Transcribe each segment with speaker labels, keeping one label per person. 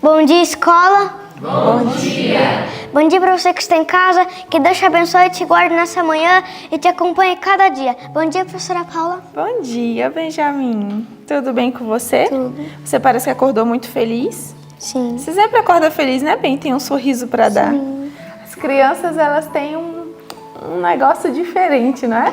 Speaker 1: Bom dia, escola.
Speaker 2: Bom dia.
Speaker 1: Bom dia para você que está em casa. Que Deus te abençoe e te guarde nessa manhã e te acompanhe cada dia. Bom dia, professora Paula.
Speaker 2: Bom dia, Benjamin. Tudo bem com você?
Speaker 1: Tudo.
Speaker 2: Você parece que acordou muito feliz.
Speaker 1: Sim.
Speaker 2: Você sempre acorda feliz, né, Ben? Tem um sorriso para dar.
Speaker 1: Sim.
Speaker 2: As crianças, elas têm um negócio diferente, não é?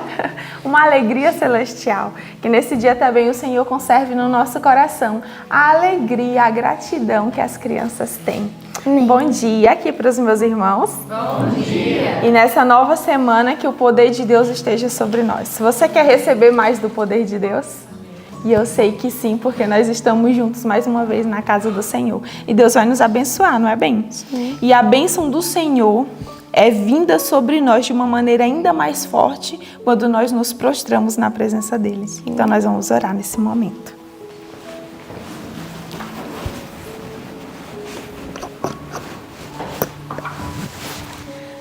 Speaker 2: Uma alegria celestial. Que nesse dia também o Senhor conserve no nosso coração a alegria, a gratidão que as crianças têm.
Speaker 1: Amém.
Speaker 2: Bom dia aqui para os meus irmãos.
Speaker 3: Bom dia.
Speaker 2: E nessa nova semana que o poder de Deus esteja sobre nós. Se você quer receber mais do poder de Deus, e eu sei que sim, porque nós estamos juntos mais uma vez na casa do Senhor. E Deus vai nos abençoar, não é bem?
Speaker 1: Sim.
Speaker 2: E a bênção do Senhor é vinda sobre nós de uma maneira ainda mais forte quando nós nos prostramos na presença dele.
Speaker 1: Sim.
Speaker 2: Então nós vamos orar nesse momento.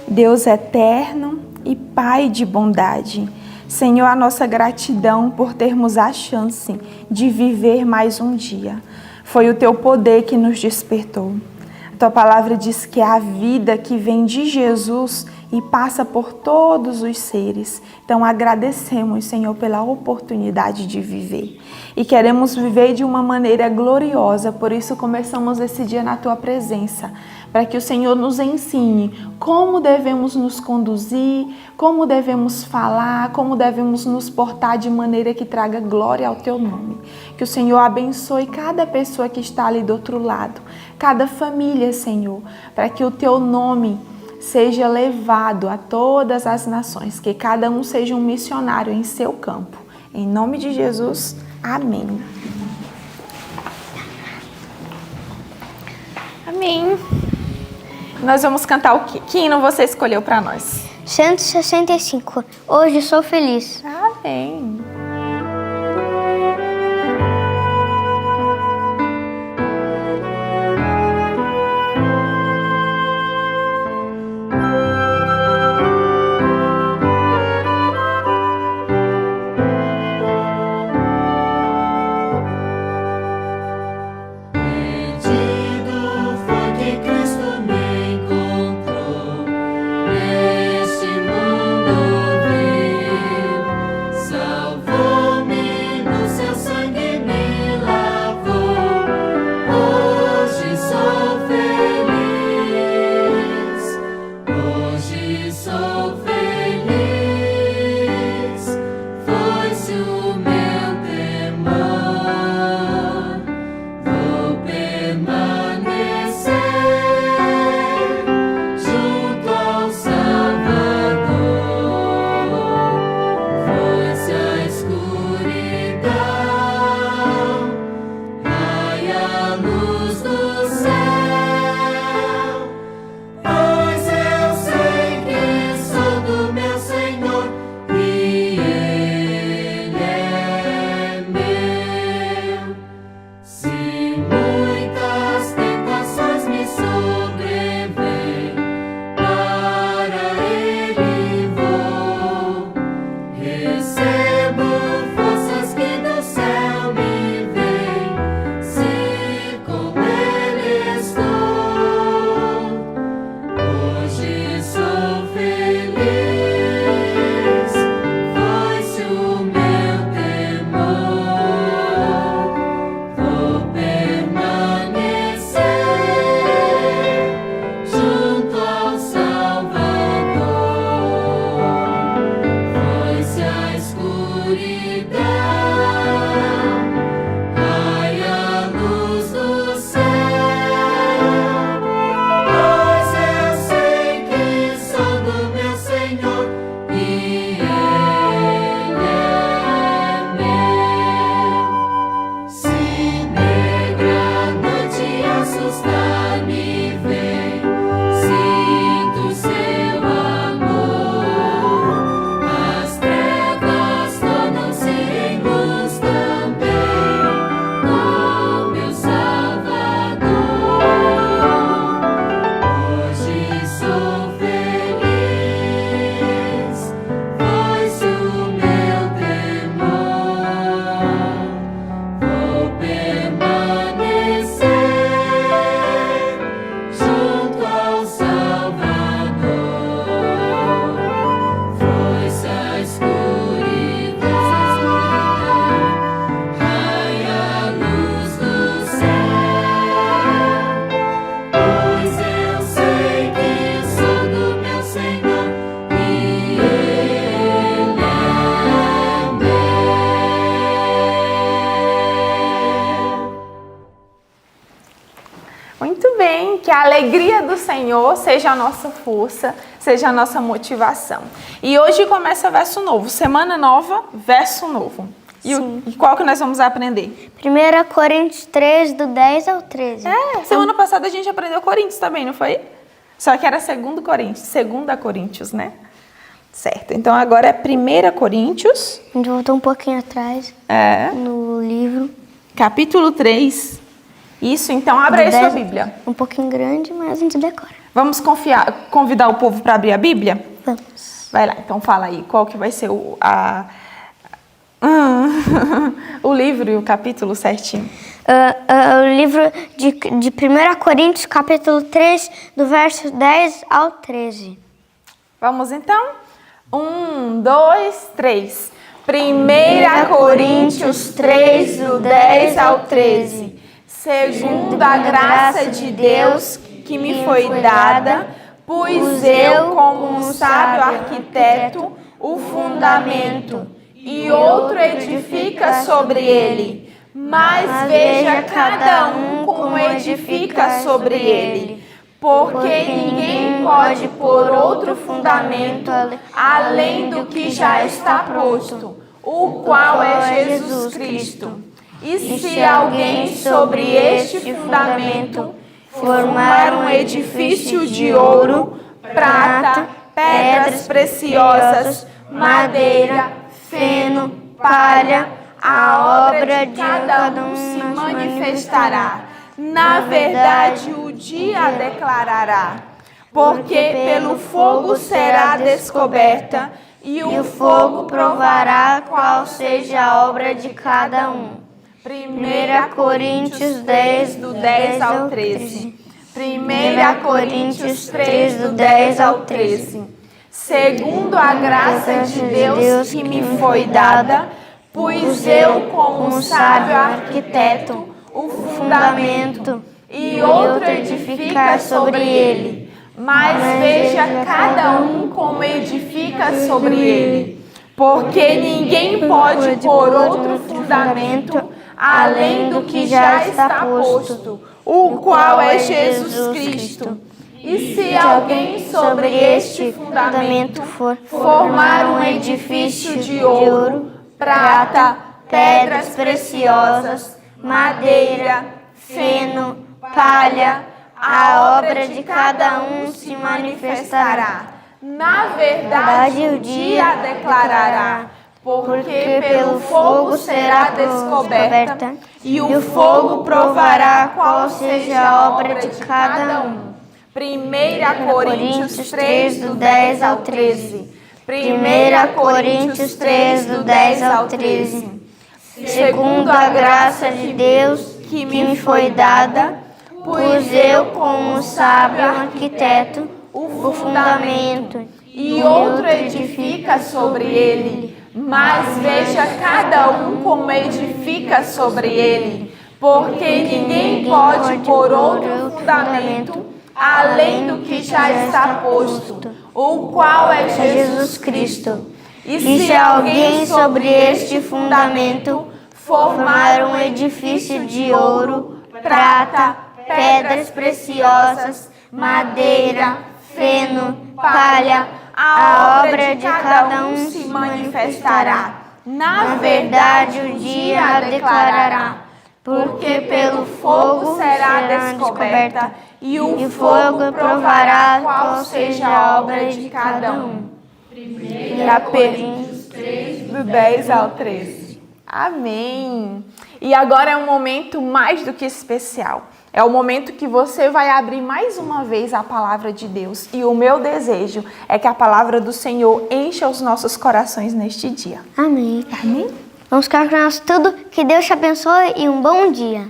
Speaker 2: Deus eterno e Pai de bondade, Senhor, a nossa gratidão por termos a chance de viver mais um dia. Foi o Teu poder que nos despertou. A Tua palavra diz que é a vida que vem de Jesus e passa por todos os seres. Então agradecemos, Senhor, pela oportunidade de viver. E queremos viver de uma maneira gloriosa, por isso começamos esse dia na Tua presença, para que o Senhor nos ensine como devemos nos conduzir, como devemos falar, como devemos nos portar de maneira que traga glória ao Teu nome. Que o Senhor abençoe cada pessoa que está ali do outro lado, cada família, Senhor, para que o Teu nome seja levado a todas as nações, que cada um seja um missionário em seu campo. Em nome de Jesus, amém. Amém. Nós vamos cantar o que hino você escolheu para nós?
Speaker 1: 165. Hoje sou feliz.
Speaker 2: Amém.
Speaker 3: Salve
Speaker 2: Senhor seja a nossa força, seja a nossa motivação. E hoje começa verso novo, semana nova, verso novo. E qual que nós vamos aprender?
Speaker 1: 1 Coríntios 3, do 10 ao 13.
Speaker 2: Semana passada a gente aprendeu Coríntios também, não foi? Só que era 2 Coríntios, né? Certo, então agora é 1 Coríntios.
Speaker 1: A gente voltou um pouquinho atrás no livro.
Speaker 2: Capítulo 3. Isso, então abra aí sua Bíblia.
Speaker 1: Um pouquinho grande, mas a gente decora.
Speaker 2: Vamos convidar o povo para abrir a Bíblia?
Speaker 1: Vamos.
Speaker 2: Vai lá, então fala aí, qual que vai ser o livro e o capítulo certinho.
Speaker 1: O livro de 1 Coríntios, capítulo 3, do verso 10 ao 13.
Speaker 2: Vamos então? 1, 2, 3. 1 Coríntios 3, do 10 ao 13. Segundo a graça de Deus que me foi dada, pus eu, como um sábio arquiteto, o fundamento, e outro edifica sobre ele. Mas veja cada um como edifica sobre ele. Porque ninguém pode pôr outro fundamento além do que já está posto, o qual é Jesus Cristo. E se alguém sobre este fundamento formar um edifício de ouro, prata, pedras preciosas, madeira, feno, palha, a obra de cada um se manifestará. Na verdade, o dia declarará, porque pelo fogo será descoberta, e o fogo provará qual seja a obra de cada um. 1 Coríntios 10, do 10 ao 13. 1 Coríntios 3, do 10 ao 13. Segundo a graça de Deus que me foi dada, pus eu, como um sábio arquiteto, o fundamento, e outro edifica sobre ele. Mas veja cada um como edifica sobre ele. Porque ninguém pode pôr outro fundamento além do que já está posto, o qual é Jesus Cristo. E se alguém sobre este fundamento formar um edifício de ouro, prata, pedras preciosas, madeira, feno, palha, a obra de cada um se manifestará. Na verdade, o dia declarará, porque pelo fogo será descoberta, e o fogo provará qual seja a obra de cada um. 1 Coríntios 3, do 10 ao 13. 1 Coríntios 3, do 10 ao 13. Segundo a graça de Deus que me foi dada, pus eu, como um sábio arquiteto, o fundamento, e outro edifica sobre ele. Mas veja cada um como edifica sobre ele, porque ninguém pode pôr outro fundamento além do que já está posto, o qual é Jesus Cristo. E se alguém sobre este fundamento formar um edifício de ouro, prata, pedras preciosas, madeira, feno, palha, a obra de cada um se manifestará. Na verdade, o dia declarará, porque pelo fogo será descoberta, e o fogo provará qual seja a obra de cada um. 1 Coríntios 3, do 10 ao 13. Amém! E agora é um momento mais do que especial. É o momento que você vai abrir mais uma vez a palavra de Deus. E o meu desejo é que a palavra do Senhor encha os nossos corações neste dia.
Speaker 1: Amém.
Speaker 2: Amém?
Speaker 1: Vamos ficar com nós tudo. Que Deus te abençoe e um bom dia.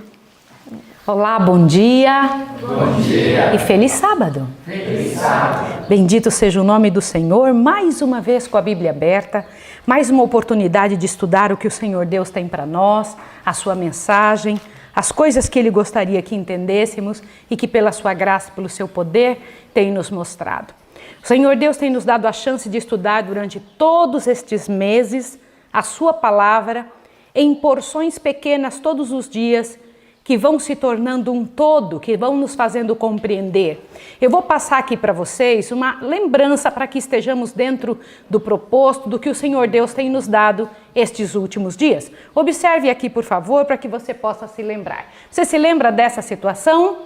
Speaker 3: Olá, bom dia. Bom dia. E feliz sábado.
Speaker 4: Feliz sábado.
Speaker 3: Bendito seja o nome do Senhor, mais uma vez com a Bíblia aberta, mais uma oportunidade de estudar o que o Senhor Deus tem para nós, a sua mensagem, as coisas que Ele gostaria que entendêssemos e que pela sua graça, pelo seu poder, tem nos mostrado. O Senhor Deus tem nos dado a chance de estudar durante todos estes meses a sua palavra em porções pequenas todos os dias, que vão se tornando um todo, que vão nos fazendo compreender. Eu vou passar aqui para vocês uma lembrança para que estejamos dentro do proposto, do que o Senhor Deus tem nos dado estes últimos dias. Observe aqui, por favor, para que você possa se lembrar. Você se lembra dessa situação?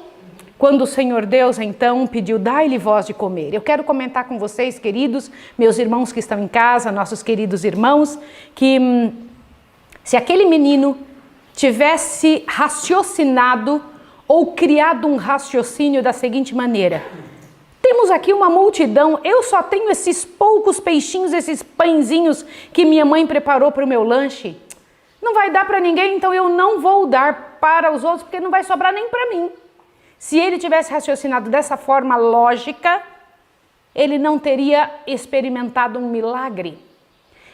Speaker 3: Quando o Senhor Deus, então, pediu, dai-lhe voz de comer. Eu quero comentar com vocês, queridos, meus irmãos que estão em casa, nossos queridos irmãos, que se aquele menino tivesse raciocinado ou criado um raciocínio da seguinte maneira: temos aqui uma multidão, eu só tenho esses poucos peixinhos, esses pãezinhos que minha mãe preparou para o meu lanche, não vai dar para ninguém, então eu não vou dar para os outros, porque não vai sobrar nem para mim. Se ele tivesse raciocinado dessa forma lógica, ele não teria experimentado um milagre.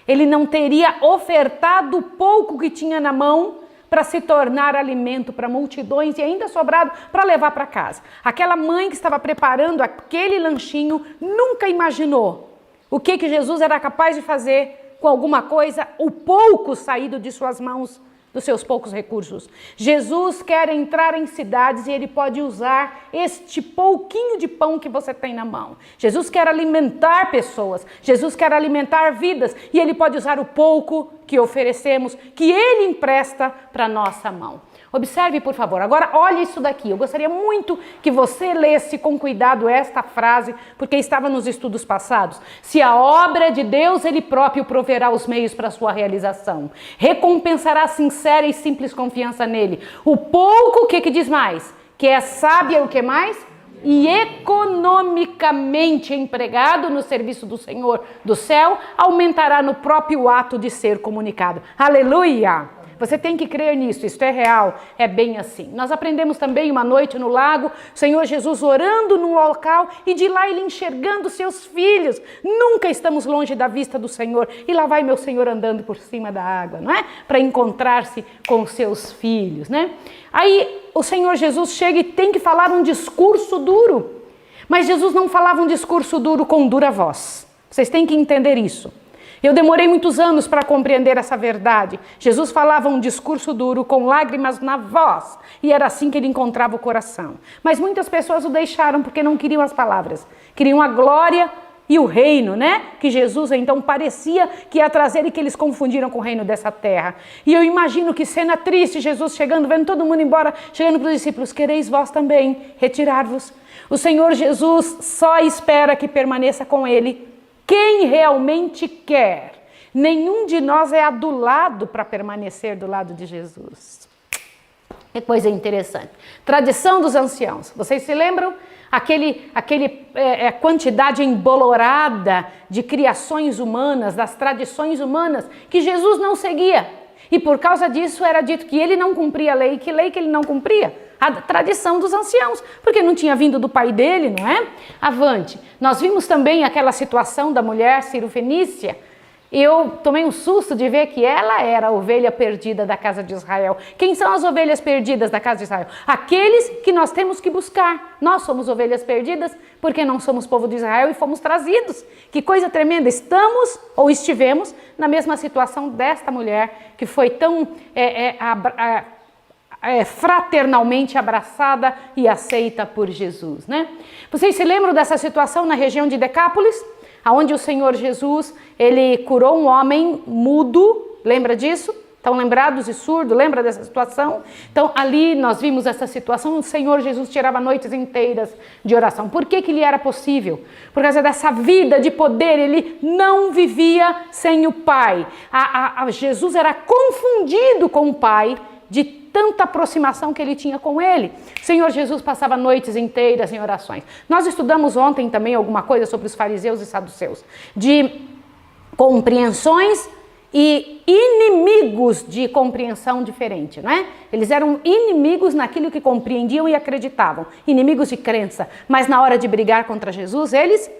Speaker 3: Ele não teria ofertado o pouco que tinha na mão para se tornar alimento para multidões e ainda sobrado para levar para casa. Aquela mãe que estava preparando aquele lanchinho nunca imaginou o que Jesus era capaz de fazer com alguma coisa, o pouco saído de suas mãos, dos seus poucos recursos. Jesus quer entrar em cidades e ele pode usar este pouquinho de pão que você tem na mão. Jesus quer alimentar pessoas, Jesus quer alimentar vidas e ele pode usar o pouco que oferecemos, que ele empresta para a nossa mão. Observe, por favor. Agora, olhe isso daqui. Eu gostaria muito que você lesse com cuidado esta frase, porque estava nos estudos passados. Se a obra é de Deus, ele próprio proverá os meios para a sua realização. Recompensará sincera e simples confiança nele. O pouco, o que diz mais? Que é sábia, o que mais? E economicamente empregado no serviço do Senhor do céu, aumentará no próprio ato de ser comunicado. Aleluia! Você tem que crer nisso, isso é real, é bem assim. Nós aprendemos também uma noite no lago, o Senhor Jesus orando num local e de lá ele enxergando seus filhos. Nunca estamos longe da vista do Senhor. E lá vai meu Senhor andando por cima da água, não é? Para encontrar-se com seus filhos, né? Aí o Senhor Jesus chega e tem que falar um discurso duro. Mas Jesus não falava um discurso duro com dura voz. Vocês têm que entender isso. Eu demorei muitos anos para compreender essa verdade. Jesus falava um discurso duro com lágrimas na voz e era assim que ele encontrava o coração. Mas muitas pessoas o deixaram porque não queriam as palavras, queriam a glória e o reino, né? Que Jesus então parecia que ia trazer e que eles confundiram com o reino dessa terra. E eu imagino que cena triste, Jesus chegando, vendo todo mundo embora, chegando para os discípulos, quereis vós também retirar-vos? O Senhor Jesus só espera que permaneça com ele quem realmente quer. Nenhum de nós é adulado para permanecer do lado de Jesus. Que coisa interessante. Tradição dos anciãos. Vocês se lembram? Aquele quantidade embolorada de criações humanas, das tradições humanas, que Jesus não seguia. E por causa disso era dito que ele não cumpria a lei. Que lei que ele não cumpria? A tradição dos anciãos, porque não tinha vindo do pai dele, não é? Avante. Nós vimos também aquela situação da mulher cirofenícia. Eu tomei um susto de ver que ela era a ovelha perdida da casa de Israel. Quem são as ovelhas perdidas da casa de Israel? Aqueles que nós temos que buscar. Nós somos ovelhas perdidas porque não somos povo de Israel e fomos trazidos. Que coisa tremenda. Estamos ou estivemos na mesma situação desta mulher que foi tão fraternalmente abraçada e aceita por Jesus, né? Vocês se lembram dessa situação na região de Decápolis? Onde o Senhor Jesus, ele curou um homem mudo, lembra disso? Estão lembrados e surdo, lembra dessa situação? Então ali nós vimos essa situação, o Senhor Jesus tirava noites inteiras de oração. Por que lhe era possível? Por causa dessa vida de poder, ele não vivia sem o Pai. Jesus era confundido com o Pai, de tanta aproximação que ele tinha com ele. O Senhor Jesus passava noites inteiras em orações. Nós estudamos ontem também alguma coisa sobre os fariseus e saduceus, de compreensões e inimigos de compreensão diferente, não é? Eles eram inimigos naquilo que compreendiam e acreditavam, inimigos de crença, mas na hora de brigar contra Jesus, eles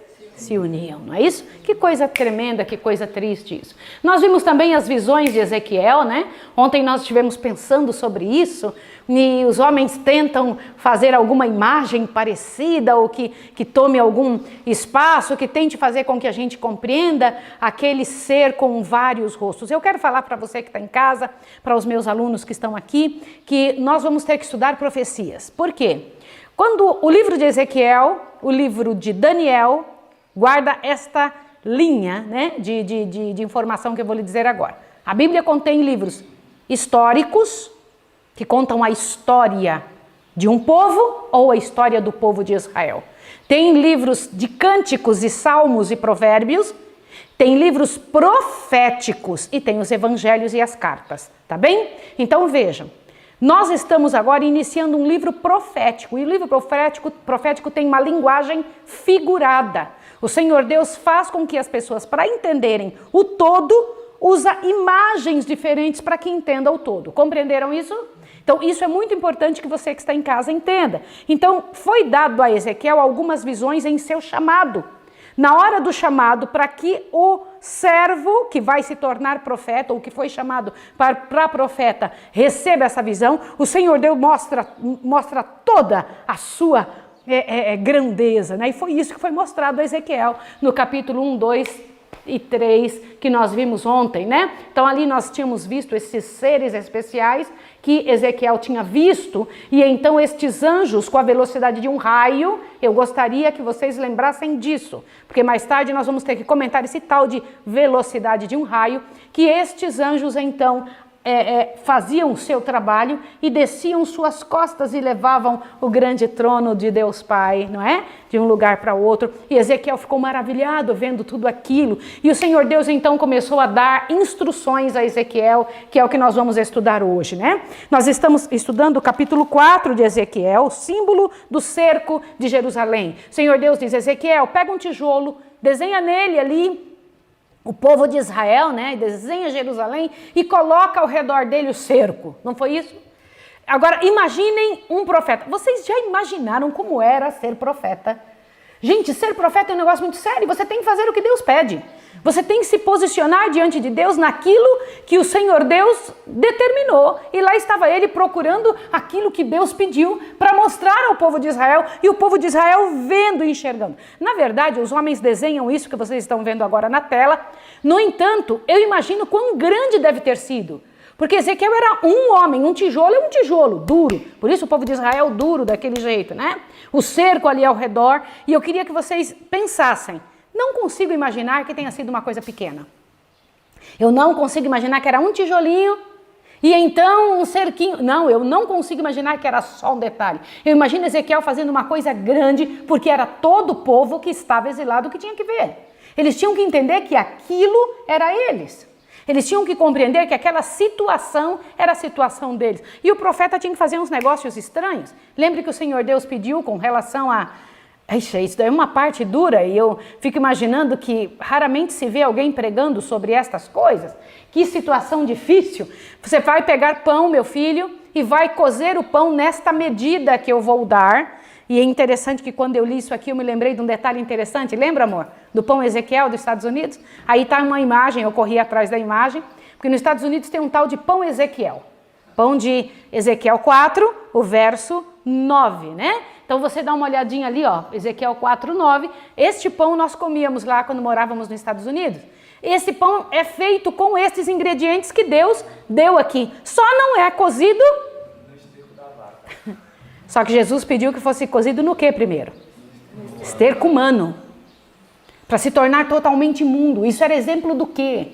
Speaker 3: se uniam, não é isso? Que coisa tremenda, que coisa triste isso. Nós vimos também as visões de Ezequiel, né? Ontem nós estivemos pensando sobre isso, e os homens tentam fazer alguma imagem parecida, ou que tome algum espaço, que tente fazer com que a gente compreenda aquele ser com vários rostos. Eu quero falar para você que está em casa, para os meus alunos que estão aqui, que nós vamos ter que estudar profecias. Por quê? Quando o livro de Ezequiel, o livro de Daniel, guarda esta linha, né, de informação que eu vou lhe dizer agora. A Bíblia contém livros históricos, que contam a história de um povo ou a história do povo de Israel. Tem livros de cânticos e salmos e provérbios, tem livros proféticos e tem os evangelhos e as cartas, tá bem? Então vejam, nós estamos agora iniciando um livro profético, e o livro profético tem uma linguagem figurada. O Senhor Deus faz com que as pessoas, para entenderem o todo, usa imagens diferentes para que entenda o todo. Compreenderam isso? Então, isso é muito importante que você que está em casa entenda. Então, foi dado a Ezequiel algumas visões em seu chamado. Na hora do chamado, para que o servo que vai se tornar profeta, ou que foi chamado para profeta, receba essa visão, o Senhor Deus mostra toda a sua grandeza, né? E foi isso que foi mostrado a Ezequiel no capítulo 1, 2 e 3 que nós vimos ontem, né? Então ali nós tínhamos visto esses seres especiais que Ezequiel tinha visto, e então estes anjos com a velocidade de um raio, eu gostaria que vocês lembrassem disso, porque mais tarde nós vamos ter que comentar esse tal de velocidade de um raio, que estes anjos então faziam o seu trabalho e desciam suas costas e levavam o grande trono de Deus Pai, não é? De um lugar para outro. E Ezequiel ficou maravilhado vendo tudo aquilo. E o Senhor Deus então começou a dar instruções a Ezequiel, que é o que nós vamos estudar hoje, né? Nós estamos estudando o capítulo 4 de Ezequiel, o símbolo do cerco de Jerusalém. O Senhor Deus diz: Ezequiel, pega um tijolo, desenha nele ali o povo de Israel, né? Desenha Jerusalém e coloca ao redor dele o cerco. Não foi isso? Agora, imaginem um profeta. Vocês já imaginaram como era ser profeta? Gente, ser profeta é um negócio muito sério. Você tem que fazer o que Deus pede. Você tem que se posicionar diante de Deus naquilo que o Senhor Deus determinou. E lá estava ele procurando aquilo que Deus pediu para mostrar ao povo de Israel, e o povo de Israel vendo e enxergando. Na verdade, os homens desenham isso que vocês estão vendo agora na tela. No entanto, eu imagino quão grande deve ter sido. Porque Ezequiel era um homem, um tijolo é um tijolo, duro. Por isso o povo de Israel duro daquele jeito, né? O cerco ali ao redor. E eu queria que vocês pensassem. Não consigo imaginar que tenha sido uma coisa pequena. Eu não consigo imaginar que era um tijolinho e então um cerquinho. Não, eu não consigo imaginar que era só um detalhe. Eu imagino Ezequiel fazendo uma coisa grande, porque era todo o povo que estava exilado que tinha que ver. Eles tinham que entender que aquilo era eles. Eles tinham que compreender que aquela situação era a situação deles. E o profeta tinha que fazer uns negócios estranhos. Lembre que o Senhor Deus pediu com relação a... Isso é uma parte dura, e eu fico imaginando que raramente se vê alguém pregando sobre estas coisas. Que situação difícil. Você vai pegar pão, meu filho, e vai cozer o pão nesta medida que eu vou dar. E é interessante que quando eu li isso aqui, eu me lembrei de um detalhe interessante. Lembra, amor? Do pão Ezequiel dos Estados Unidos? Aí está uma imagem, eu corri atrás da imagem, porque nos Estados Unidos tem um tal de pão Ezequiel. Pão de Ezequiel 4, o verso 9, né? Então você dá uma olhadinha ali, ó, Ezequiel 4, 9. Este pão nós comíamos lá quando morávamos nos Estados Unidos. Esse pão é feito com esses ingredientes que Deus deu aqui. Só não é cozido... Só que Jesus pediu que fosse cozido no que primeiro? Esterco humano. Para se tornar totalmente imundo. Isso era exemplo do quê?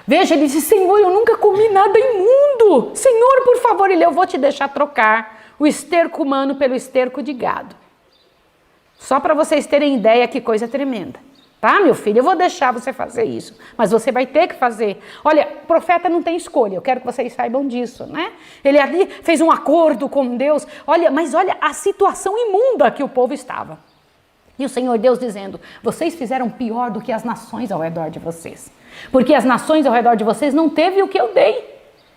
Speaker 3: Veja, ele disse: Senhor, eu nunca comi nada imundo. Senhor, por favor, eu vou te deixar trocar o esterco humano pelo esterco de gado. Só para vocês terem ideia que coisa tremenda. Tá, meu filho? Eu vou deixar você fazer isso, mas você vai ter que fazer. Olha, o profeta não tem escolha, eu quero que vocês saibam disso, né? Ele ali fez um acordo com Deus. Olha, mas olha a situação imunda que o povo estava. E o Senhor Deus dizendo: vocês fizeram pior do que as nações ao redor de vocês. Porque as nações ao redor de vocês não teve o que eu dei.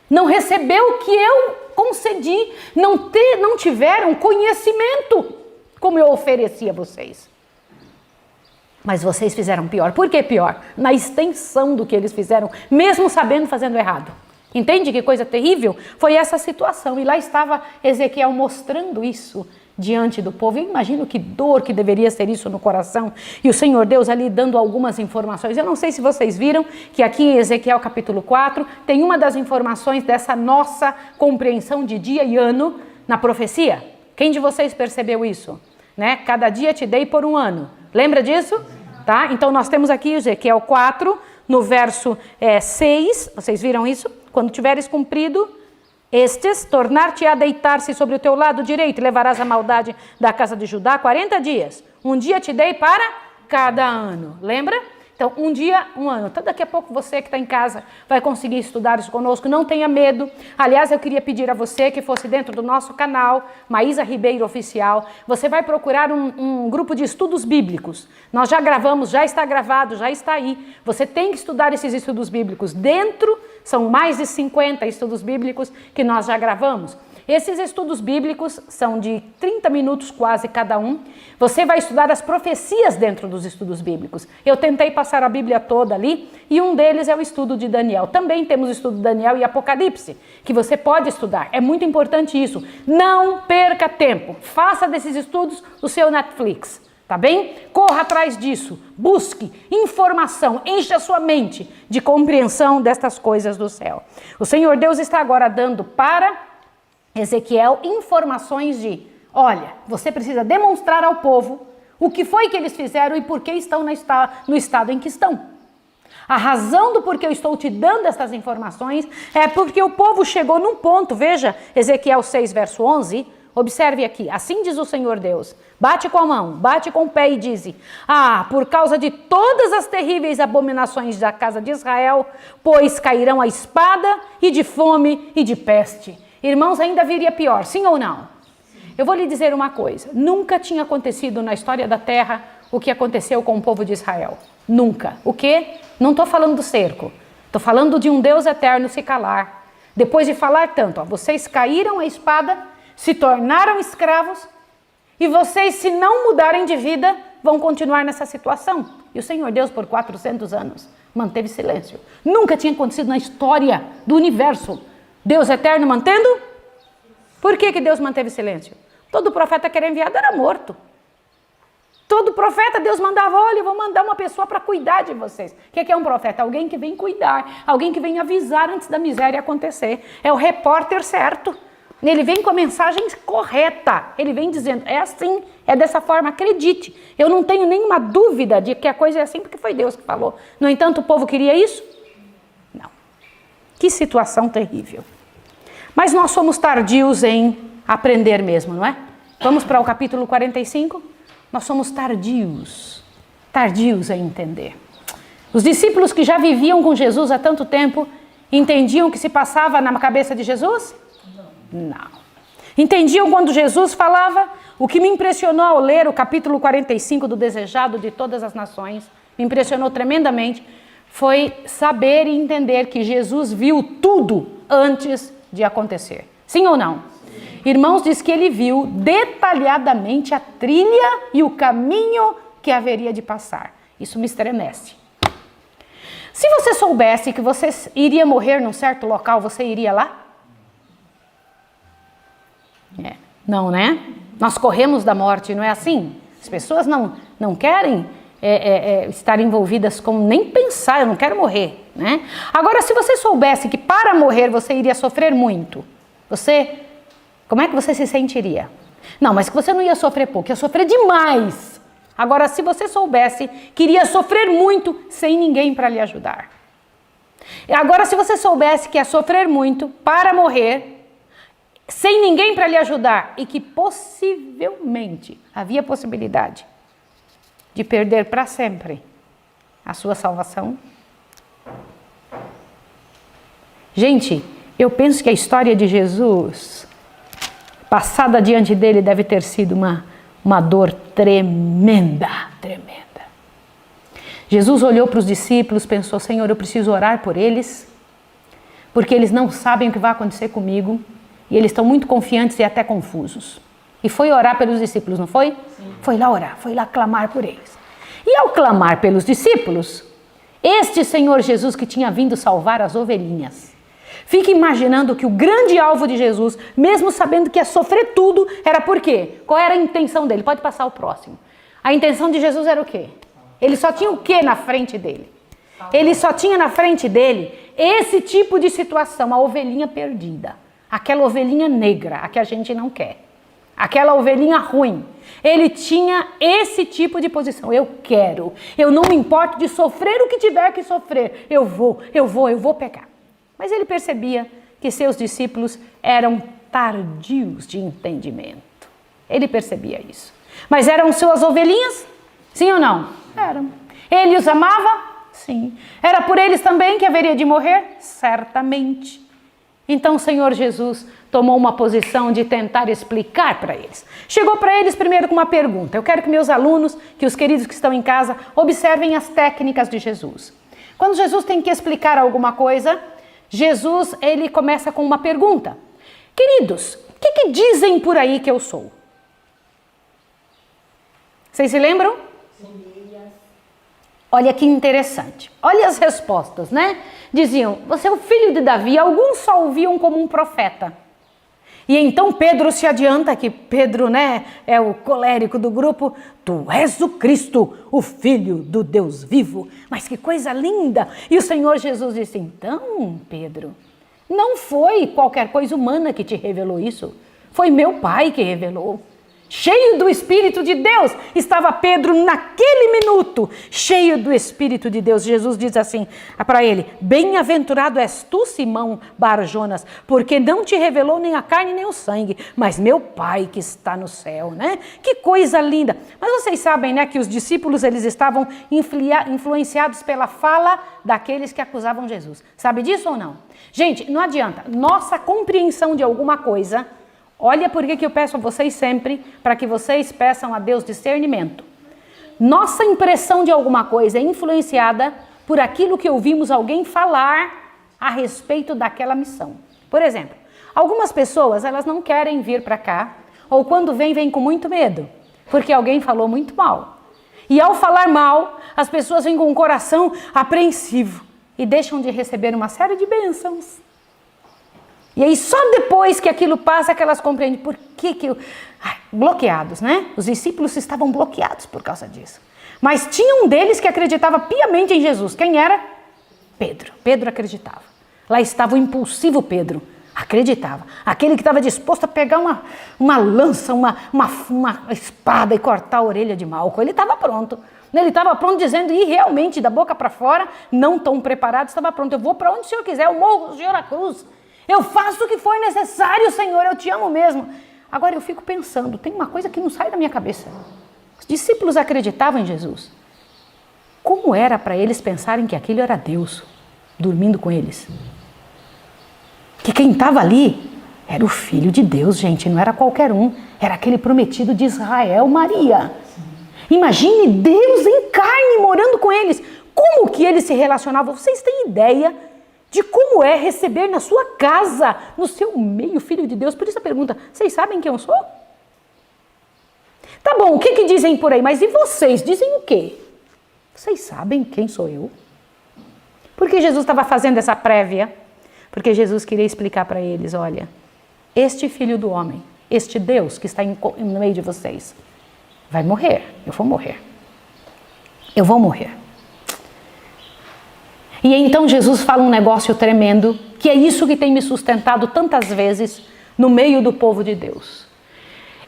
Speaker 3: Não recebeu o que eu concedi. Não tiveram conhecimento como eu ofereci a vocês. Mas vocês fizeram pior. Por que pior? Na extensão do que eles fizeram, mesmo sabendo fazendo errado. Entende que coisa terrível? Foi essa situação. E lá estava Ezequiel mostrando isso diante do povo. Eu imagino que dor que deveria ser isso no coração. E o Senhor Deus ali dando algumas informações. Eu não sei se vocês viram que aqui em Ezequiel capítulo 4 tem uma das informações dessa nossa compreensão de dia e ano na profecia. Quem de vocês percebeu isso? Né? Cada dia te dei por um ano. Lembra disso? Tá? Então nós temos aqui Ezequiel 4, no verso 6. Vocês viram isso? Quando tiveres cumprido estes, tornar-te a deitar-se sobre o teu lado direito, e levarás a maldade da casa de Judá 40 dias. Um dia te dei para cada ano. Lembra? Então, um dia, um ano. Então, daqui a pouco você que está em casa vai conseguir estudar isso conosco. Não tenha medo. Aliás, eu queria pedir a você que fosse dentro do nosso canal, Maísa Ribeiro Oficial. Você vai procurar um grupo de estudos bíblicos. Nós já gravamos, já está gravado, já está aí. Você tem que estudar esses estudos bíblicos. Dentro, são mais de 50 estudos bíblicos que nós já gravamos. Esses estudos bíblicos são de 30 minutos quase cada um. Você vai estudar as profecias dentro dos estudos bíblicos. Eu tentei passar a Bíblia toda ali e um deles é o estudo de Daniel. Também temos o estudo de Daniel e Apocalipse, que você pode estudar. É muito importante isso. Não perca tempo. Faça desses estudos o seu Netflix. Tá bem? Corra atrás disso. Busque informação. Encha a sua mente de compreensão destas coisas do céu. O Senhor Deus está agora dando para Ezequiel informações de, olha, você precisa demonstrar ao povo o que foi que eles fizeram e por que estão no estado em que estão. A razão do porquê eu estou te dando essas informações é porque o povo chegou num ponto, veja, Ezequiel 6, verso 11, observe aqui, assim diz o Senhor Deus, bate com a mão, bate com o pé e diz, por causa de todas as terríveis abominações da casa de Israel, pois cairão a espada e de fome e de peste. Irmãos, ainda viria pior, sim ou não? Eu vou lhe dizer uma coisa, nunca tinha acontecido na história da terra o que aconteceu com o povo de Israel. Nunca. O quê? Não estou falando do cerco, estou falando de um Deus eterno se calar. Depois de falar tanto, vocês caíram a espada, se tornaram escravos e vocês, se não mudarem de vida, vão continuar nessa situação. E o Senhor Deus, por 400 anos, manteve silêncio. Nunca tinha acontecido na história do universo. Deus eterno mantendo? Por que Deus manteve silêncio? Todo profeta que era enviado era morto. Todo profeta Deus mandava, olha, eu vou mandar uma pessoa para cuidar de vocês. O que é um profeta? Alguém que vem cuidar, alguém que vem avisar antes da miséria acontecer. É o repórter certo. Ele vem com a mensagem correta. Ele vem dizendo, é assim, é dessa forma, acredite. Eu não tenho nenhuma dúvida de que a coisa é assim, porque foi Deus que falou. No entanto, o povo queria isso? Não. Que situação terrível. Mas nós somos tardios em aprender mesmo, não é? Vamos para o capítulo 45? Nós somos tardios em entender. Os discípulos que já viviam com Jesus há tanto tempo, entendiam o que se passava na cabeça de Jesus? Não. Entendiam quando Jesus falava? O que me impressionou ao ler o capítulo 45 do Desejado de Todas as Nações, me impressionou tremendamente, foi saber e entender que Jesus viu tudo antes de acontecer. Sim ou não? Irmãos, diz que ele viu detalhadamente a trilha e o caminho que haveria de passar. Isso me estremece. Se você soubesse que você iria morrer num certo local, você iria lá? Não, né? Nós corremos da morte, não é assim? As pessoas não querem estar envolvidas com nem pensar, eu não quero morrer, né? Agora, se você soubesse que para morrer você iria sofrer muito, como é que você se sentiria? Não, mas que você não ia sofrer pouco, ia sofrer demais. Agora, se você soubesse que iria sofrer muito sem ninguém para lhe ajudar. Agora, se você soubesse que ia sofrer muito para morrer, sem ninguém para lhe ajudar, e que possivelmente havia possibilidade de perder para sempre a sua salvação. Gente, eu penso que a história de Jesus, passada diante dele, deve ter sido uma dor tremenda. Jesus olhou para os discípulos, pensou, Senhor, eu preciso orar por eles, porque eles não sabem o que vai acontecer comigo, e eles estão muito confiantes e até confusos. E foi orar pelos discípulos, não foi? Sim. Foi lá orar, foi lá clamar por eles. E ao clamar pelos discípulos, este Senhor Jesus que tinha vindo salvar as ovelhinhas, fica imaginando que o grande alvo de Jesus, mesmo sabendo que ia sofrer tudo, era por quê? Qual era a intenção dele? Pode passar o próximo. A intenção de Jesus era o quê? Ele só tinha o quê na frente dele? Ele só tinha na frente dele esse tipo de situação, a ovelhinha perdida. Aquela ovelhinha negra, a que a gente não quer. Aquela ovelhinha ruim. Ele tinha esse tipo de posição. Eu quero. Eu não me importo de sofrer o que tiver que sofrer. Eu vou pegar. Mas ele percebia que seus discípulos eram tardios de entendimento. Ele percebia isso. Mas eram suas ovelhinhas? Sim ou não? Eram. Ele os amava? Sim. Era por eles também que haveria de morrer? Certamente. Então o Senhor Jesus tomou uma posição de tentar explicar para eles. Chegou para eles primeiro com uma pergunta. Eu quero que meus alunos, que os queridos que estão em casa, observem as técnicas de Jesus. Quando Jesus tem que explicar alguma coisa, Jesus, ele começa com uma pergunta. Queridos, o que dizem por aí que eu sou? Vocês se lembram? Olha que interessante. Olha as respostas, né? Diziam, você é o filho de Davi. Alguns só o viam como um profeta. E então Pedro se adianta, que Pedro, né, é o colérico do grupo. Tu és o Cristo, o Filho do Deus vivo. Mas que coisa linda! E o Senhor Jesus disse, então, Pedro, não foi qualquer coisa humana que te revelou isso. Foi meu Pai que revelou. Cheio do Espírito de Deus, estava Pedro naquele minuto, cheio do Espírito de Deus. Jesus diz assim para ele, bem-aventurado és tu, Simão Bar-Jonas, porque não te revelou nem a carne nem o sangue, mas meu Pai que está no céu, né? Que coisa linda! Mas vocês sabem, né, que os discípulos, eles estavam influenciados pela fala daqueles que acusavam Jesus. Sabe disso ou não? Gente, não adianta, nossa compreensão de alguma coisa... Olha por que eu peço a vocês sempre, para que vocês peçam a Deus discernimento. Nossa impressão de alguma coisa é influenciada por aquilo que ouvimos alguém falar a respeito daquela missão. Por exemplo, algumas pessoas, elas não querem vir para cá, ou quando vem com muito medo, porque alguém falou muito mal. E ao falar mal, as pessoas vêm com o coração apreensivo e deixam de receber uma série de bênçãos. E aí só depois que aquilo passa que elas compreendem por que... bloqueados, né? Os discípulos estavam bloqueados por causa disso. Mas tinha um deles que acreditava piamente em Jesus. Quem era? Pedro. Pedro acreditava. Lá estava o impulsivo Pedro. Acreditava. Aquele que estava disposto a pegar uma lança, uma espada e cortar a orelha de Malco. Ele estava pronto. Ele estava pronto dizendo, e realmente, da boca para fora, não tão preparado, estava pronto. Eu vou para onde o Senhor quiser, eu morro, o Senhor a cruz. Eu faço o que for necessário, Senhor, eu te amo mesmo. Agora eu fico pensando, tem uma coisa que não sai da minha cabeça. Os discípulos acreditavam em Jesus. Como era para eles pensarem que aquilo era Deus, dormindo com eles? Que quem estava ali era o Filho de Deus, gente, não era qualquer um. Era aquele prometido de Israel, Maria. Imagine Deus em carne morando com eles. Como que eles se relacionavam? Vocês têm ideia de como é receber na sua casa, no seu meio, Filho de Deus? Por isso a pergunta, vocês sabem quem eu sou? Tá bom, o que dizem por aí? Mas e vocês? Dizem o quê? Vocês sabem quem sou eu? Por que Jesus estava fazendo essa prévia? Porque Jesus queria explicar para eles, olha, este Filho do Homem, este Deus que está no meio de vocês, vai morrer, eu vou morrer. Eu vou morrer. E então Jesus fala um negócio tremendo, que é isso que tem me sustentado tantas vezes no meio do povo de Deus.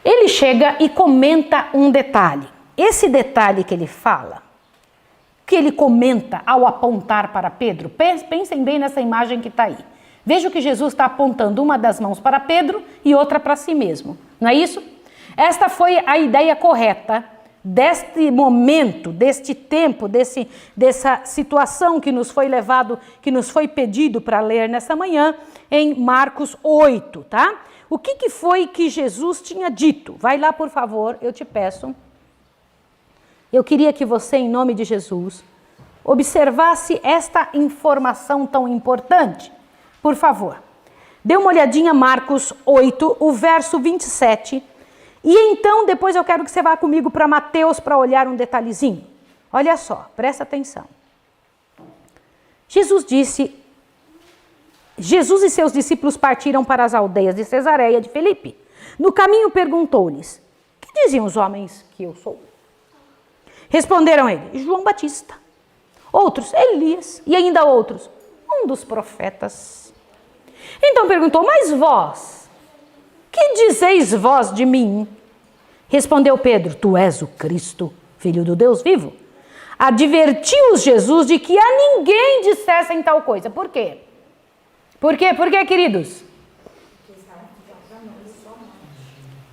Speaker 3: Ele chega e comenta um detalhe. Esse detalhe que ele fala, que ele comenta ao apontar para Pedro, pensem bem nessa imagem que está aí. Veja que Jesus está apontando uma das mãos para Pedro e outra para si mesmo. Não é isso? Esta foi a ideia correta deste momento, deste tempo, dessa situação que nos foi levado, que nos foi pedido para ler nessa manhã em Marcos 8, tá? O que foi que Jesus tinha dito? Vai lá, por favor, eu te peço. Eu queria que você, em nome de Jesus, observasse esta informação tão importante. Por favor, dê uma olhadinha, Marcos 8, o verso 27. E então, depois eu quero que você vá comigo para Mateus para olhar um detalhezinho. Olha só, presta atenção. Jesus e seus discípulos partiram para as aldeias de Cesareia de Filipe. No caminho perguntou-lhes: que diziam os homens que eu sou? Responderam ele: João Batista. Outros: Elias. E ainda outros: um dos profetas. Então perguntou: mas vós, que dizeis vós de mim? Respondeu Pedro: tu és o Cristo, filho do Deus vivo. Advertiu-os Jesus de que a ninguém dissessem tal coisa. Por quê? Por quê? Por quê, queridos?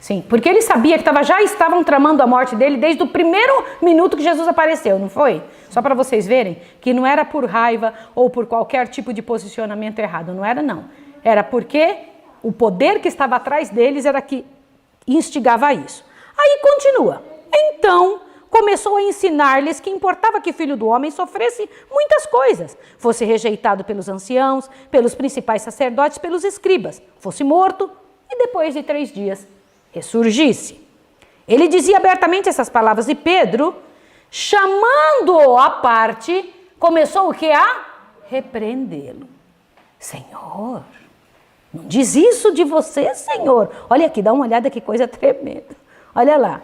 Speaker 3: Sim, porque ele sabia que já estavam tramando a morte dele desde o primeiro minuto que Jesus apareceu, não foi? Só para vocês verem que não era por raiva ou por qualquer tipo de posicionamento errado, não era não. Era porque o poder que estava atrás deles era que instigava isso. Aí continua. Então começou a ensinar-lhes que importava que o Filho do Homem sofresse muitas coisas, fosse rejeitado pelos anciãos, pelos principais sacerdotes, pelos escribas, fosse morto e depois de 3 dias ressurgisse. Ele dizia abertamente essas palavras e Pedro, chamando-o à parte, começou o que? A repreendê-lo. Senhor, não diz isso de você, Senhor. Olha aqui, dá uma olhada, que coisa tremenda. Olha lá.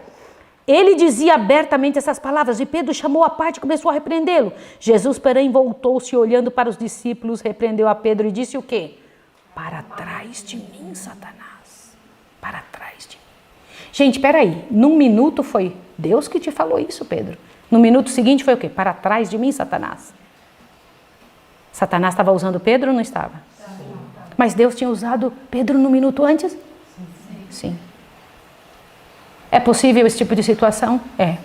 Speaker 3: Ele dizia abertamente essas palavras e Pedro chamou à parte e começou a repreendê-lo. Jesus, porém, voltou-se olhando para os discípulos, repreendeu a Pedro e disse o quê? Para trás de mim, Satanás. Para trás de mim. Gente, peraí. Num minuto foi Deus que te falou isso, Pedro. No minuto seguinte foi o quê? Para trás de mim, Satanás. Satanás estava usando Pedro ou não estava? Mas Deus tinha usado Pedro no minuto antes? Sim. É possível esse tipo de situação? É.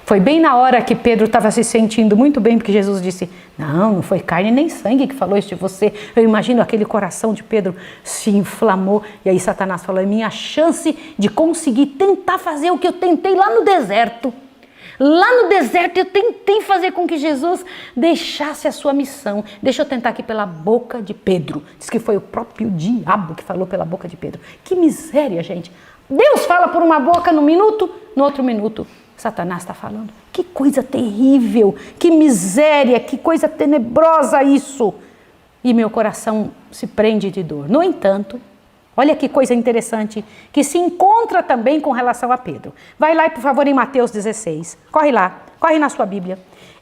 Speaker 3: Foi bem na hora que Pedro estava se sentindo muito bem, porque Jesus disse, não foi carne nem sangue que falou isso de você. Eu imagino aquele coração de Pedro se inflamou. E aí Satanás falou, é minha chance de conseguir tentar fazer o que eu tentei lá no deserto. Lá no deserto eu tentei fazer com que Jesus deixasse a sua missão. Deixa eu tentar aqui pela boca de Pedro. Diz que foi o próprio diabo que falou pela boca de Pedro. Que miséria, gente. Deus fala por uma boca no minuto, no outro minuto Satanás está falando. Que coisa terrível, que miséria, que coisa tenebrosa isso. E meu coração se prende de dor. No entanto, olha que coisa interessante, que se encontra também com relação a Pedro. Vai lá, por favor, em Mateus 16. Corre lá, corre na sua Bíblia.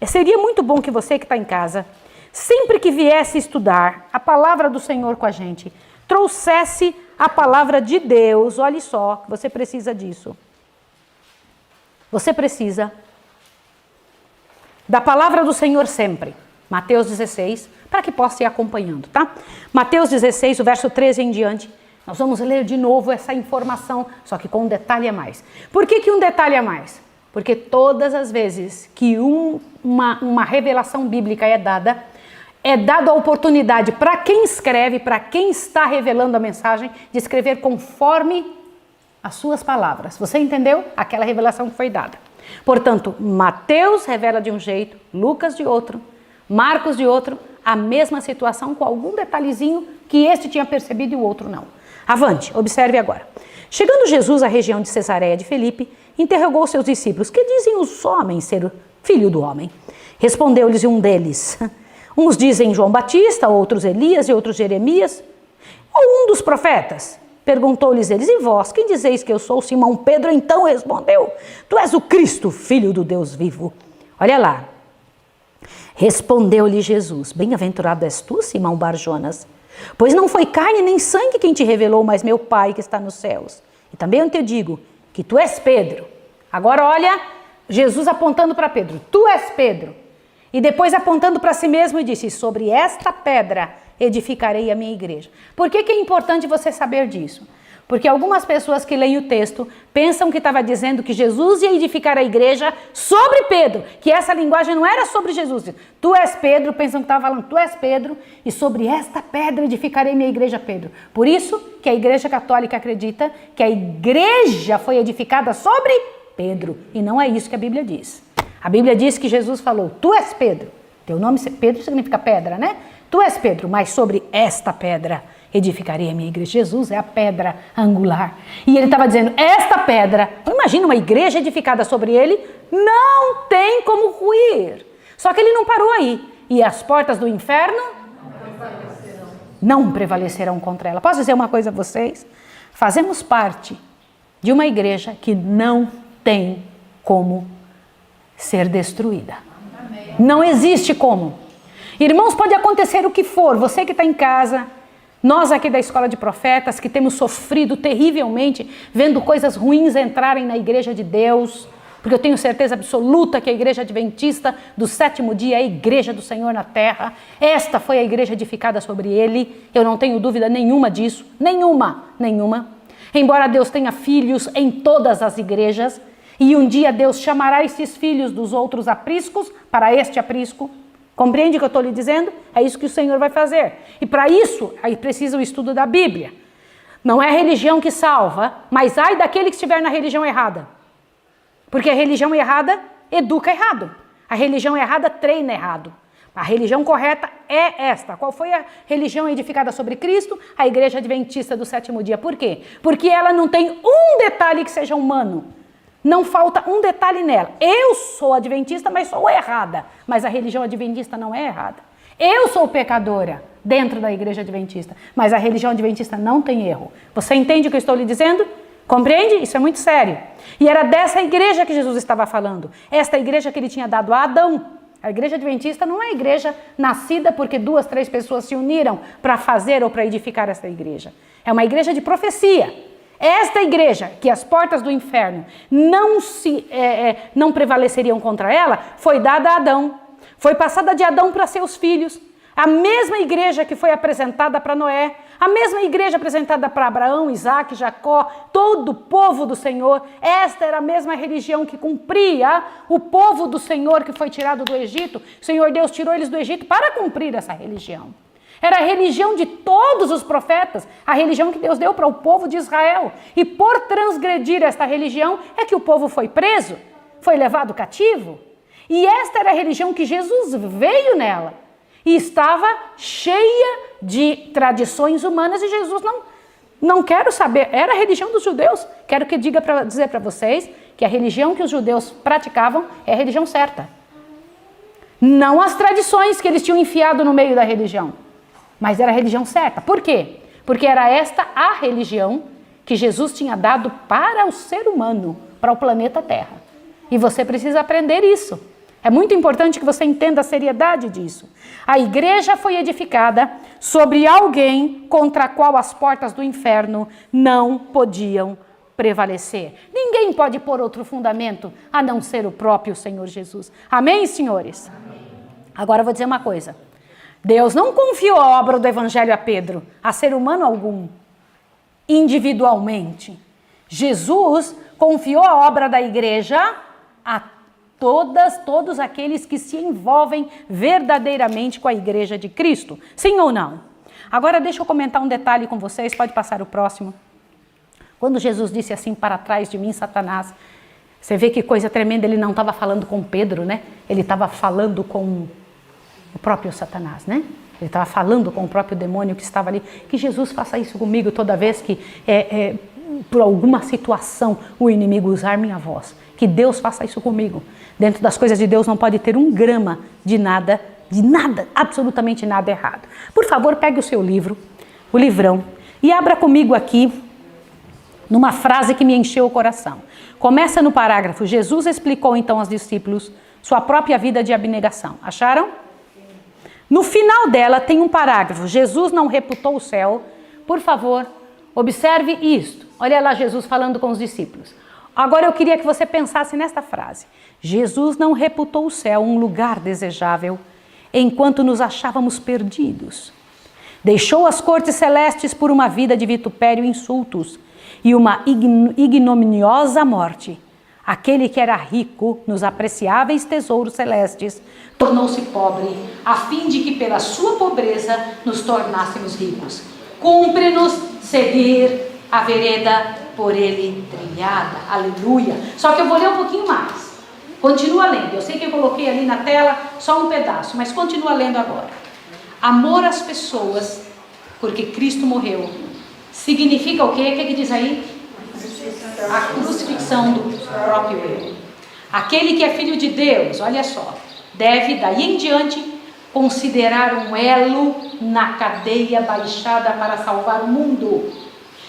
Speaker 3: Seria muito bom que você que está em casa, sempre que viesse estudar a palavra do Senhor com a gente, trouxesse a palavra de Deus. Olha só, você precisa disso. Você precisa da palavra do Senhor sempre. Mateus 16, para que possa ir acompanhando, tá? Mateus 16, o verso 13 em diante. Nós vamos ler de novo essa informação, só que com um detalhe a mais. Por que um detalhe a mais? Porque todas as vezes que uma revelação bíblica é dada a oportunidade para quem escreve, para quem está revelando a mensagem, de escrever conforme as suas palavras. Você entendeu? Aquela revelação que foi dada. Portanto, Mateus revela de um jeito, Lucas de outro, Marcos de outro, a mesma situação com algum detalhezinho que este tinha percebido e o outro não. Avante, observe agora. Chegando Jesus à região de Cesareia de Filipe, interrogou seus discípulos, que dizem os homens ser o filho do homem? Respondeu-lhes um deles, uns dizem João Batista, outros Elias e outros Jeremias, ou um dos profetas. Perguntou-lhes eles, e vós, quem dizeis que eu sou? Simão Pedro então respondeu, tu és o Cristo, filho do Deus vivo. Olha lá. Respondeu-lhe Jesus, bem-aventurado és tu, Simão Bar-Jonas, pois não foi carne nem sangue quem te revelou, mas meu Pai que está nos céus. E também eu te digo que tu és Pedro. Agora olha, Jesus apontando para Pedro, tu és Pedro. E depois apontando para si mesmo e disse, sobre esta pedra edificarei a minha igreja. Por que é importante você saber disso? Porque algumas pessoas que leem o texto pensam que estava dizendo que Jesus ia edificar a igreja sobre Pedro, que essa linguagem não era sobre Jesus. Tu és Pedro, pensam que estava falando, tu és Pedro, e sobre esta pedra edificarei minha igreja, Pedro. Por isso que a Igreja Católica acredita que a igreja foi edificada sobre Pedro, e não é isso que a Bíblia diz. A Bíblia diz que Jesus falou, tu és Pedro, teu nome Pedro significa pedra, né? Tu és Pedro, mas sobre esta pedra edificarei a minha igreja. Jesus é a pedra angular. E ele estava dizendo, esta pedra, imagina uma igreja edificada sobre ele, Não tem como ruir. Só que ele não parou aí. E as portas do inferno não prevalecerão contra ela. Posso dizer uma coisa a vocês? Fazemos parte de uma igreja que não tem como ser destruída. Não existe como. Irmãos, pode acontecer o que for. Você que está em casa, nós aqui da Escola de Profetas, que temos sofrido terrivelmente, vendo coisas ruins entrarem na igreja de Deus, porque eu tenho certeza absoluta que a igreja adventista do sétimo dia é a igreja do Senhor na terra. Esta foi a igreja edificada sobre ele. Eu não tenho dúvida nenhuma disso. Nenhuma. Embora Deus tenha filhos em todas as igrejas, e um dia Deus chamará esses filhos dos outros apriscos para este aprisco. Compreende o que eu estou lhe dizendo? É isso que o Senhor vai fazer. E para isso, aí precisa o estudo da Bíblia. Não é a religião que salva, mas ai daquele que estiver na religião errada. Porque a religião errada educa errado. A religião errada treina errado. A religião correta é esta. Qual foi a religião edificada sobre Cristo? A igreja adventista do sétimo dia. Por quê? Porque ela não tem um detalhe que seja humano. Não falta um detalhe nela. Eu sou adventista, mas sou errada. Mas a religião adventista não é errada. Eu sou pecadora dentro da igreja adventista, mas a religião adventista não tem erro. Você entende o que eu estou lhe dizendo? Compreende? Isso é muito sério. E era dessa igreja que Jesus estava falando. Esta igreja que ele tinha dado a Adão. A igreja adventista não é a igreja nascida porque 2, 3 pessoas se uniram para fazer ou para edificar esta igreja. É uma igreja de profecia. Esta igreja, que as portas do inferno não prevaleceriam contra ela, foi dada a Adão. Foi passada de Adão para seus filhos. A mesma igreja que foi apresentada para Noé, a mesma igreja apresentada para Abraão, Isaac, Jacó, todo o povo do Senhor. Esta era a mesma religião que cumpria o povo do Senhor que foi tirado do Egito. O Senhor Deus tirou eles do Egito para cumprir essa religião. Era a religião de todos os profetas, a religião que Deus deu para o povo de Israel. E por transgredir esta religião é que o povo foi preso, foi levado cativo. E esta era a religião que Jesus veio nela. E estava cheia de tradições humanas e Jesus não quero saber. Era a religião dos judeus. Quero que dizer para vocês que a religião que os judeus praticavam é a religião certa. Não as tradições que eles tinham enfiado no meio da religião. Mas era a religião certa. Por quê? Porque era esta a religião que Jesus tinha dado para o ser humano, para o planeta Terra. E você precisa aprender isso. É muito importante que você entenda a seriedade disso. A igreja foi edificada sobre alguém contra a qual as portas do inferno não podiam prevalecer. Ninguém pode pôr outro fundamento a não ser o próprio Senhor Jesus. Amém, senhores? Amém. Agora eu vou dizer uma coisa. Deus não confiou a obra do evangelho a Pedro, a ser humano algum, individualmente. Jesus confiou a obra da igreja a todos aqueles que se envolvem verdadeiramente com a igreja de Cristo. Sim ou não? Agora deixa eu comentar um detalhe com vocês, pode passar o próximo. Quando Jesus disse assim, para trás de mim, Satanás, você vê que coisa tremenda, ele não estava falando com Pedro, né? Ele estava falando com o próprio Satanás, né? Ele estava falando com o próprio demônio que estava ali. Que Jesus faça isso comigo toda vez que, por alguma situação, o inimigo usar minha voz. Que Deus faça isso comigo. Dentro das coisas de Deus não pode ter 1 grama de nada, absolutamente nada errado. Por favor, pegue o seu livro, o livrão, e abra comigo aqui numa frase que me encheu o coração. Começa no parágrafo, Jesus explicou então aos discípulos sua própria vida de abnegação. Acharam? No final dela tem um parágrafo, Jesus não reputou o céu. Por favor, observe isto. Olha lá Jesus falando com os discípulos. Agora eu queria que você pensasse nesta frase. Jesus não reputou o céu um lugar desejável enquanto nos achávamos perdidos. Deixou as cortes celestes por uma vida de vitupério e insultos e uma ignominiosa morte. Aquele que era rico nos apreciáveis tesouros celestes tornou-se pobre, a fim de que pela sua pobreza nos tornássemos ricos. Cumpre-nos seguir a vereda por ele trilhada. Aleluia. Só que eu vou ler um pouquinho mais. Continua lendo. Eu sei que eu coloquei ali na tela só um pedaço, mas continua lendo agora. Amor às pessoas, porque Cristo morreu. Significa o quê? O que diz aí? A crucifixão do próprio eu. Aquele que é filho de Deus, olha só, deve daí em diante considerar um elo na cadeia baixada para salvar o mundo.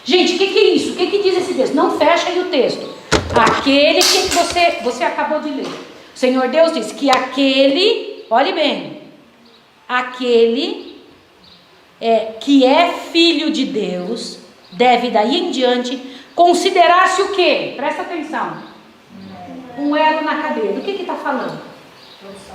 Speaker 3: Gente, o que é isso? O que diz esse texto? Não fecha aí o texto. Aquele que você acabou de ler. O Senhor Deus diz que aquele, olhe bem, aquele que é filho de Deus, deve daí em diante considerar-se o quê? Presta atenção. Um elo na cadeia. Do que está falando?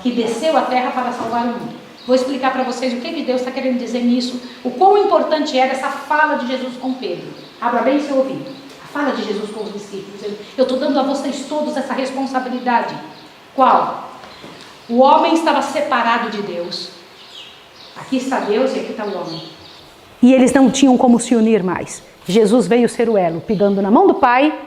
Speaker 3: Que desceu à terra para salvar o mundo. Vou explicar para vocês o que Deus está querendo dizer nisso, o quão importante era essa fala de Jesus com Pedro. Abra bem seu ouvido. A fala de Jesus com os discípulos. Eu estou dando a vocês todos essa responsabilidade. Qual? O homem estava separado de Deus. Aqui está Deus e aqui está o homem. E eles não tinham como se unir mais. Jesus veio ser o elo, pegando na mão do Pai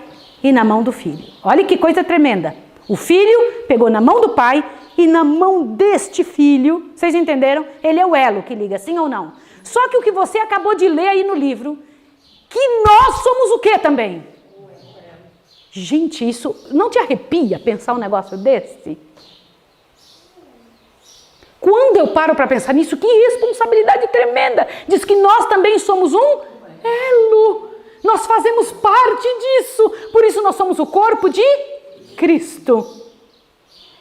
Speaker 3: e na mão do Filho. Olha que coisa tremenda. O Filho pegou na mão do Pai e na mão deste Filho, vocês entenderam? Ele é o elo que liga, sim ou não? Só que o que você acabou de ler aí no livro, que nós somos o que também? Gente, isso não te arrepia pensar um negócio desse? Quando eu paro para pensar nisso, que responsabilidade tremenda. Diz que nós também somos um elo. Nós fazemos parte disso. Por isso nós somos o corpo de Cristo.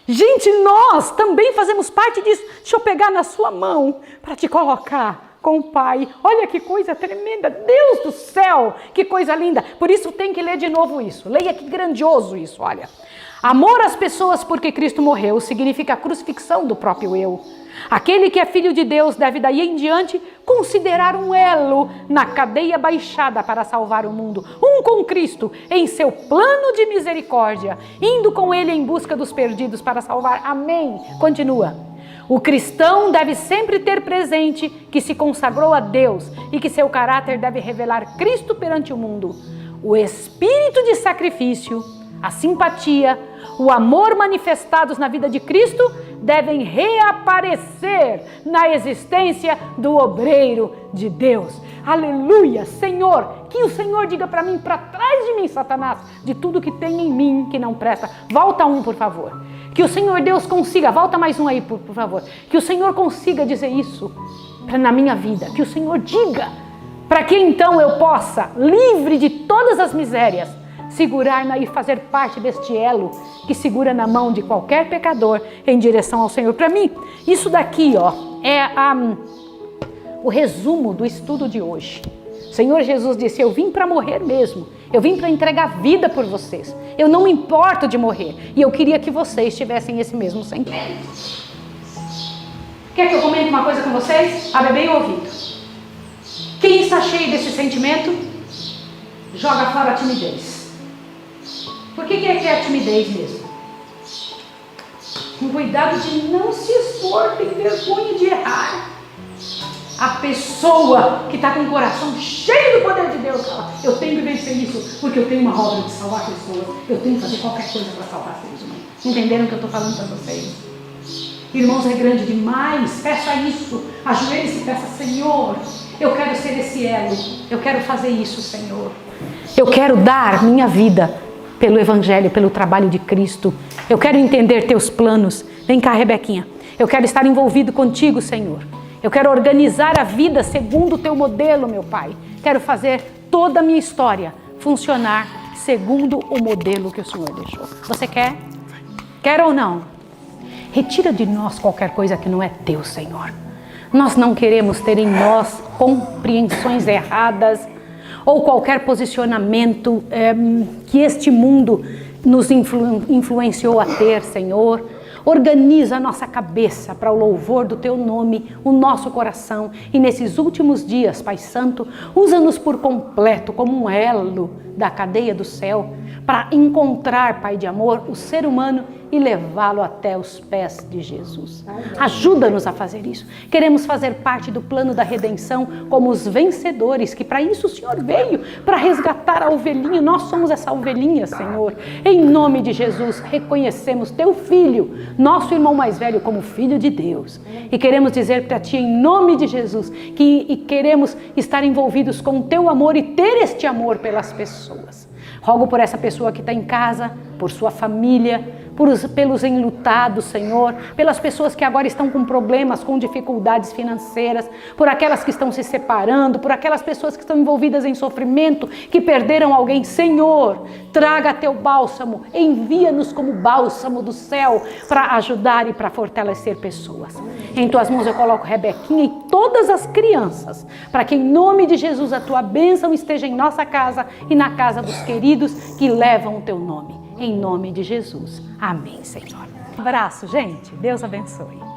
Speaker 3: Gente, nós também fazemos parte disso. Deixa eu pegar na sua mão para te colocar com o Pai. Olha que coisa tremenda. Deus do céu, que coisa linda. Por isso tem que ler de novo isso. Leia que grandioso isso, olha. Amor às pessoas porque Cristo morreu significa a crucifixão do próprio eu. Aquele que é filho de Deus deve daí em diante considerar um elo na cadeia baixada para salvar o mundo, um com Cristo em seu plano de misericórdia, indo com ele em busca dos perdidos para salvar. Amém. Continua. O cristão deve sempre ter presente que se consagrou a Deus e que seu caráter deve revelar Cristo perante o mundo. O espírito de sacrifício, a simpatia, o amor manifestados na vida de Cristo devem reaparecer na existência do obreiro de Deus. Aleluia, Senhor, que o Senhor diga para mim, para trás de mim, Satanás, de tudo que tem em mim que não presta. Volta um, por favor. Que o Senhor Deus consiga, volta mais um aí, por favor. Que o Senhor consiga dizer isso na minha vida. Que o Senhor diga, para que então eu possa, livre de todas as misérias, segurar e fazer parte deste elo que segura na mão de qualquer pecador em direção ao Senhor. Para mim, isso daqui é o resumo do estudo de hoje. O Senhor Jesus disse, eu vim para morrer mesmo, eu vim para entregar vida por vocês, eu não me importo de morrer, e eu queria que vocês tivessem esse mesmo sentimento. Quer que eu comente uma coisa com vocês? Abre bem o ouvido. Quem está cheio desse sentimento, joga fora a timidez. Por que é a timidez mesmo? Com cuidado de não se expor, tem vergonha de errar. A pessoa que está com o coração cheio do poder de Deus fala, eu tenho que vencer isso, porque eu tenho uma obra de salvar pessoas, eu tenho que fazer qualquer coisa para salvar seres humanos. Entenderam o que eu estou falando para vocês? Irmãos, é grande demais, peça isso, ajoelhe-se e peça, Senhor, eu quero ser esse elo, eu quero fazer isso, Senhor. Eu quero dar minha vida pelo Evangelho, pelo trabalho de Cristo. Eu quero entender teus planos. Vem cá, Rebequinha. Eu quero estar envolvido contigo, Senhor. Eu quero organizar a vida segundo o teu modelo, meu Pai. Quero fazer toda a minha história funcionar segundo o modelo que o Senhor deixou. Você quer? Quer ou não? Retira de nós qualquer coisa que não é teu, Senhor. Nós não queremos ter em nós compreensões erradas ou qualquer posicionamento que este mundo nos influenciou a ter, Senhor. Organiza a nossa cabeça para o louvor do Teu nome, o nosso coração. E nesses últimos dias, Pai Santo, usa-nos por completo como um elo da cadeia do céu para encontrar, Pai de amor, o ser humano e levá-lo até os pés de Jesus. Ajuda-nos a fazer isso. Queremos fazer parte do plano da redenção como os vencedores, que para isso o Senhor veio, para resgatar a ovelhinha. Nós somos essa ovelhinha, Senhor. Em nome de Jesus, reconhecemos Teu Filho, nosso irmão mais velho, como Filho de Deus. E queremos dizer para Ti, em nome de Jesus, que queremos estar envolvidos com o Teu amor e ter este amor pelas pessoas. Rogo por essa pessoa que está em casa, por sua família, pelos enlutados, Senhor, pelas pessoas que agora estão com problemas, com dificuldades financeiras, por aquelas que estão se separando, por aquelas pessoas que estão envolvidas em sofrimento, que perderam alguém. Senhor, traga teu bálsamo, envia-nos como bálsamo do céu para ajudar e para fortalecer pessoas. Em tuas mãos eu coloco Rebequinha e todas as crianças, para que em nome de Jesus a tua bênção esteja em nossa casa e na casa dos queridos que levam o teu nome. Em nome de Jesus. Amém, Senhor. Um abraço, gente. Deus abençoe.